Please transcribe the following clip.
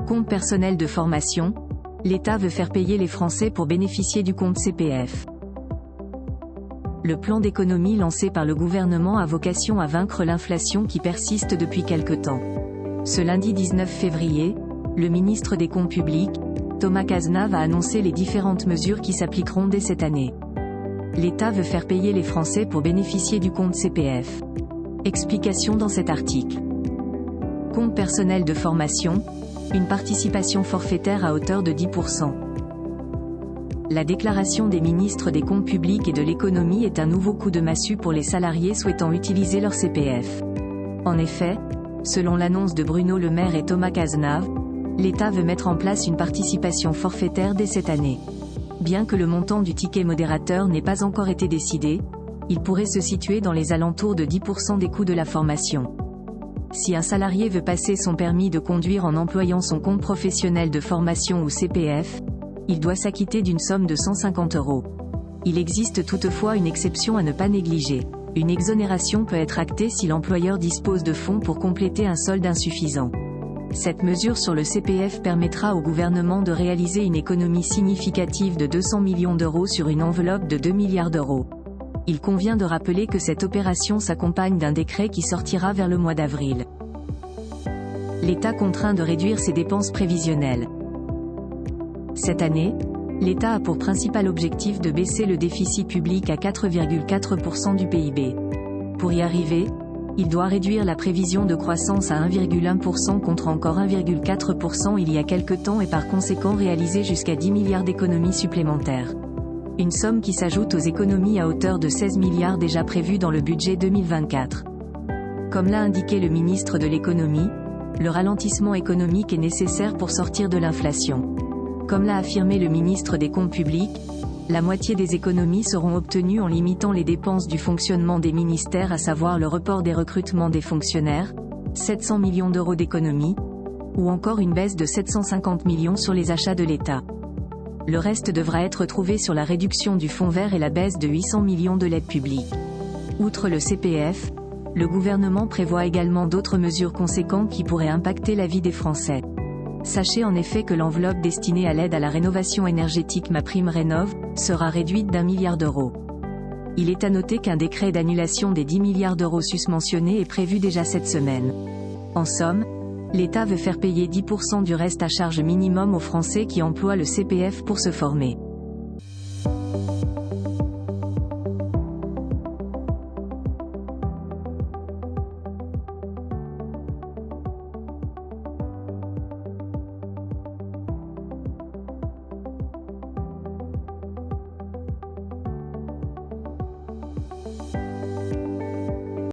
Compte personnel de formation, l'État veut faire payer les Français pour bénéficier du compte CPF. Le plan d'économie lancé par le gouvernement a vocation à vaincre l'inflation qui persiste depuis quelque temps. Ce lundi 19 février, le ministre des Comptes publics, Thomas Cazenave, a annoncé les différentes mesures qui s'appliqueront dès cette année. L'État veut faire payer les Français pour bénéficier du compte CPF. Explication dans cet article. Compte personnel de formation, une participation forfaitaire à hauteur de 10%. La déclaration des ministres des Comptes publics et de l'économie est un nouveau coup de massue pour les salariés souhaitant utiliser leur CPF. En effet, selon l'annonce de Bruno Le Maire et Thomas Cazenave, l'État veut mettre en place une participation forfaitaire dès cette année. Bien que le montant du ticket modérateur n'ait pas encore été décidé, il pourrait se situer dans les alentours de 10% des coûts de la formation. Si un salarié veut passer son permis de conduire en employant son compte professionnel de formation ou CPF, il doit s'acquitter d'une somme de 150 €. Il existe toutefois une exception à ne pas négliger. Une exonération peut être actée si l'employeur dispose de fonds pour compléter un solde insuffisant. Cette mesure sur le CPF permettra au gouvernement de réaliser une économie significative de 200 millions d'euros sur une enveloppe de 2 milliards d'euros. Il convient de rappeler que cette opération s'accompagne d'un décret qui sortira vers le mois d'avril. L'État contraint de réduire ses dépenses prévisionnelles. Cette année, l'État a pour principal objectif de baisser le déficit public à 4,4% du PIB. Pour y arriver, il doit réduire la prévision de croissance à 1,1% contre encore 1,4% il y a quelque temps et par conséquent réaliser jusqu'à 10 milliards d'économies supplémentaires. Une somme qui s'ajoute aux économies à hauteur de 16 milliards déjà prévues dans le budget 2024. Comme l'a indiqué le ministre de l'économie, le ralentissement économique est nécessaire pour sortir de l'inflation. Comme l'a affirmé le ministre des Comptes publics, la moitié des économies seront obtenues en limitant les dépenses du fonctionnement des ministères, à savoir le report des recrutements des fonctionnaires, 700 millions d'euros d'économies, ou encore une baisse de 750 millions sur les achats de l'État. Le reste devra être trouvé sur la réduction du fonds vert et la baisse de 800 millions de l'aide publique. Outre le CPF, le gouvernement prévoit également d'autres mesures conséquentes qui pourraient impacter la vie des Français. Sachez en effet que l'enveloppe destinée à l'aide à la rénovation énergétique MaPrimeRénov' sera réduite d'1 milliard d'euros. Il est à noter qu'un décret d'annulation des 10 milliards d'euros susmentionnés est prévu déjà cette semaine. En somme, l'État veut faire payer 10% du reste à charge minimum aux Français qui emploient le CPF pour se former.